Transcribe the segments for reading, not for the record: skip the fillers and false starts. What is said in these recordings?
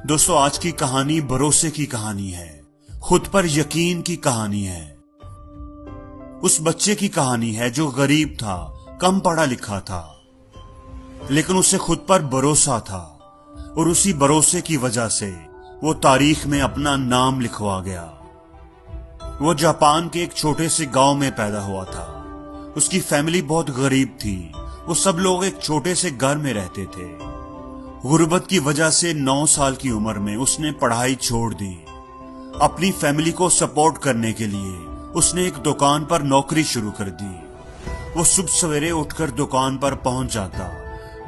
दोस्तों, आज की कहानी भरोसे की कहानी है, खुद पर यकीन की कहानी है। उस बच्चे की कहानी है जो गरीब था, कम पढ़ा लिखा था, लेकिन उसे खुद पर भरोसा था और उसी भरोसे की वजह से वो तारीख में अपना नाम लिखवा गया। वो जापान के एक छोटे से गांव में पैदा हुआ था। उसकी फैमिली बहुत गरीब थी। वो सब लोग एक छोटे से घर में रहते थे। गुर्बत की वजह से 9 साल की उम्र में उसने पढ़ाई छोड़ दी। अपनी फैमिली को सपोर्ट करने के लिए उसने एक दुकान पर नौकरी शुरू कर दी। वो सुबह सवेरे उठकर दुकान पर पहुंच जाता,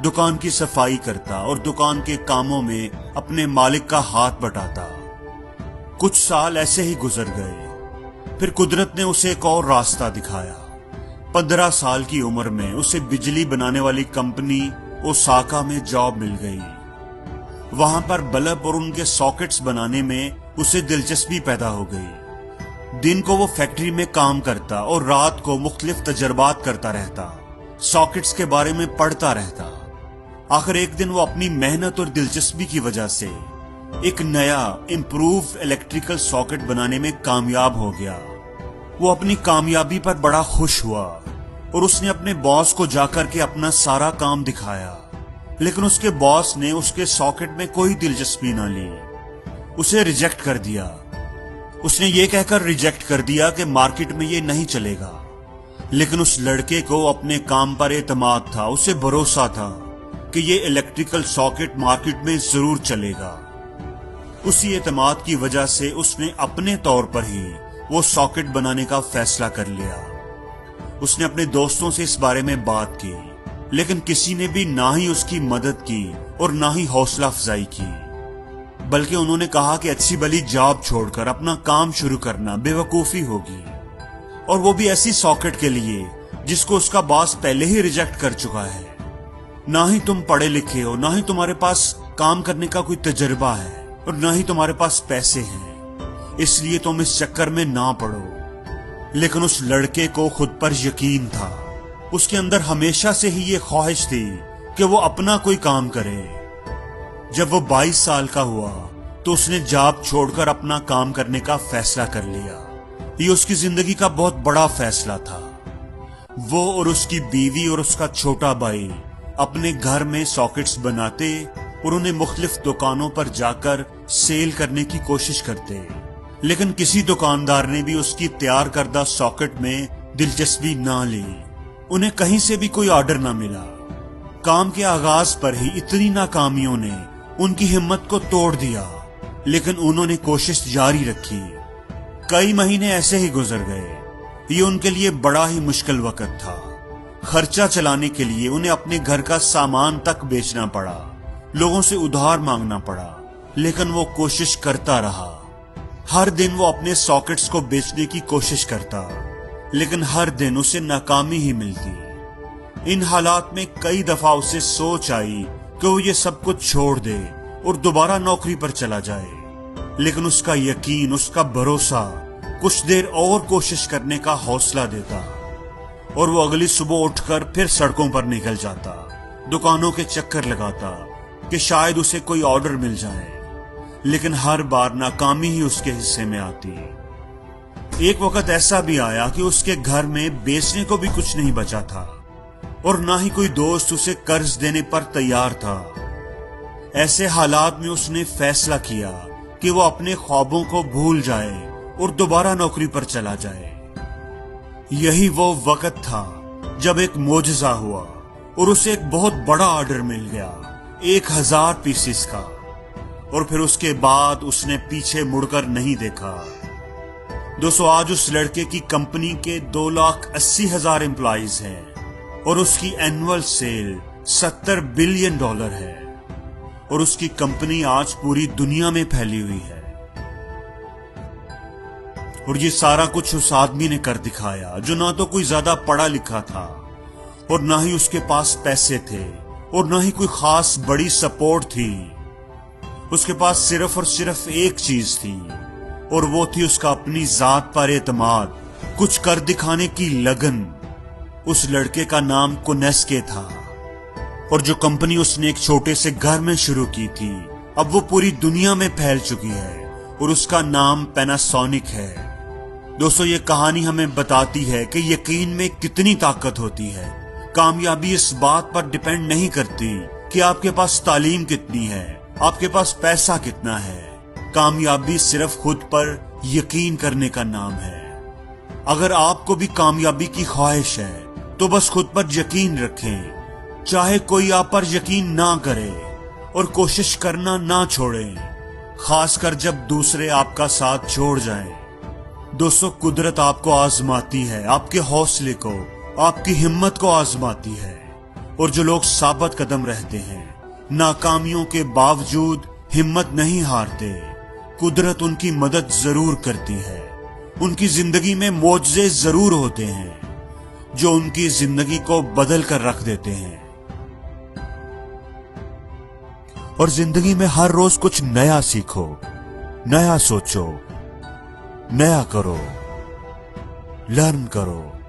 दुकान की सफाई करता और दुकान के कामों में अपने मालिक का हाथ बटाता। कुछ साल ऐसे ही गुजर गए। फिर कुदरत ने उसे एक और रास्ता दिखाया। 15 साल की उम्र में उसे बिजली बनाने वाली कंपनी ओसाका में जॉब मिल गई। वहां पर बल्ब और उनके सॉकेट्स बनाने में उसे दिलचस्पी पैदा हो गई। दिन को वो फैक्ट्री में काम करता और रात को मुख्तलिफ तजर्बात करता रहता, सॉकेट्स के बारे में पढ़ता रहता। आखिर एक दिन वो अपनी मेहनत और दिलचस्पी की वजह से एक नया इंप्रूव इलेक्ट्रिकल सॉकेट बनाने में कामयाब हो गया। वो अपनी कामयाबी पर बड़ा खुश हुआ और उसने अपने बॉस को जाकर के अपना सारा काम दिखाया, लेकिन उसके बॉस ने उसके सॉकेट में कोई दिलचस्पी ना ली, उसे रिजेक्ट कर दिया। उसने ये कहकर रिजेक्ट कर दिया कि मार्केट में ये नहीं चलेगा, लेकिन उस लड़के को अपने काम पर एतमाद था। उसे भरोसा था कि ये इलेक्ट्रिकल सॉकेट मार्केट में जरूर चलेगा। उसी एतमाद की वजह से उसने अपने तौर पर ही वो सॉकेट बनाने का फैसला कर लिया। उसने अपने दोस्तों से इस बारे में बात की, लेकिन किसी ने भी ना ही उसकी मदद की और ना ही हौसला अफजाई की, बल्कि उन्होंने कहा कि अच्छी भली जॉब छोड़कर अपना काम शुरू करना बेवकूफी होगी, और वो भी ऐसी सॉकेट के लिए जिसको उसका बॉस पहले ही रिजेक्ट कर चुका है। ना ही तुम पढ़े लिखे हो, ना ही तुम्हारे पास काम करने का कोई तजर्बा है, और ना ही तुम्हारे पास पैसे हैं, इसलिए तुम इस चक्कर में ना पड़ो। लेकिन उस लड़के को खुद पर यकीन था। उसके अंदर हमेशा से ही ये ख्वाहिश थी कि वो अपना कोई काम करे। जब वो 22 साल का हुआ तो उसने जॉब छोड़कर अपना काम करने का फैसला कर लिया। ये उसकी जिंदगी का बहुत बड़ा फैसला था। वो और उसकी बीवी और उसका छोटा भाई अपने घर में सॉकेट्स बनाते और उन्हें मुख्तलिफ दुकानों पर जाकर सेल करने की कोशिश करते, लेकिन किसी दुकानदार ने भी उसकी तैयार करदा सॉकेट में दिलचस्पी ना ली। उन्हें कहीं से भी कोई ऑर्डर ना मिला। काम के आगाज पर ही इतनी नाकामियों ने उनकी हिम्मत को तोड़ दिया, लेकिन उन्होंने कोशिश जारी रखी। कई महीने ऐसे ही गुजर गए। ये उनके लिए बड़ा ही मुश्किल वक्त था। खर्चा चलाने के लिए उन्हें अपने घर का सामान तक बेचना पड़ा, लोगों से उधार मांगना पड़ा, लेकिन वो कोशिश करता रहा। हर दिन वो अपने सॉकेट्स को बेचने की कोशिश करता, लेकिन हर दिन उसे नाकामी ही मिलती। इन हालात में कई दफा उसे सोच आई कि वो ये सब कुछ छोड़ दे और दोबारा नौकरी पर चला जाए, लेकिन उसका यकीन, उसका भरोसा कुछ देर और कोशिश करने का हौसला देता, और वो अगली सुबह उठकर फिर सड़कों पर निकल जाता, दुकानों के चक्कर लगाता कि शायद उसे कोई ऑर्डर मिल जाए, लेकिन हर बार नाकामी ही उसके हिस्से में आती। एक वक्त ऐसा भी आया कि उसके घर में बेचने को भी कुछ नहीं बचा था, और ना ही कोई दोस्त उसे कर्ज देने पर तैयार था। ऐसे हालात में उसने फैसला किया कि वो अपने ख्वाबों को भूल जाए और दोबारा नौकरी पर चला जाए। यही वो वक्त था जब एक मोजज़ा हुआ और उसे एक बहुत बड़ा ऑर्डर मिल गया, 1000 पीसेस का। और फिर उसके बाद उसने पीछे मुड़कर नहीं देखा। दोस्तों, आज उस लड़के की कंपनी के 2,80,000 एम्प्लॉइज हैं और उसकी एनुअल सेल $70 बिलियन है, और उसकी कंपनी आज पूरी दुनिया में फैली हुई है। और ये सारा कुछ उस आदमी ने कर दिखाया जो ना तो कोई ज्यादा पढ़ा लिखा था, और ना ही उसके पास पैसे थे, और ना ही कोई खास बड़ी सपोर्ट थी। उसके पास सिर्फ और सिर्फ एक चीज थी, और वो थी उसका अपनी जात पर एतमाद, कुछ कर दिखाने की लगन। उस लड़के का नाम कोनेस्के था, और जो कंपनी उसने एक छोटे से घर में शुरू की थी, अब वो पूरी दुनिया में फैल चुकी है और उसका नाम पैनासोनिक है। दोस्तों, ये कहानी हमें बताती है कि यकीन में कितनी ताकत होती है। कामयाबी इस बात पर डिपेंड नहीं करती कि आपके पास तालीम कितनी है, आपके पास पैसा कितना है। कामयाबी सिर्फ खुद पर यकीन करने का नाम है। अगर आपको भी कामयाबी की ख्वाहिश है तो बस खुद पर यकीन रखें, चाहे कोई आप पर यकीन ना करे, और कोशिश करना ना छोड़ें, खासकर जब दूसरे आपका साथ छोड़ जाएं। दोस्तों, कुदरत आपको आजमाती है, आपके हौसले को, आपकी हिम्मत को आजमाती है। और जो लोग साबित कदम रहते हैं, नाकामियों के बावजूद हिम्मत नहीं हारते, कुदरत उनकी मदद जरूर करती है। उनकी जिंदगी में मौजज़े जरूर होते हैं जो उनकी जिंदगी को बदल कर रख देते हैं। और जिंदगी में हर रोज कुछ नया सीखो, नया सोचो, नया करो, लर्न करो।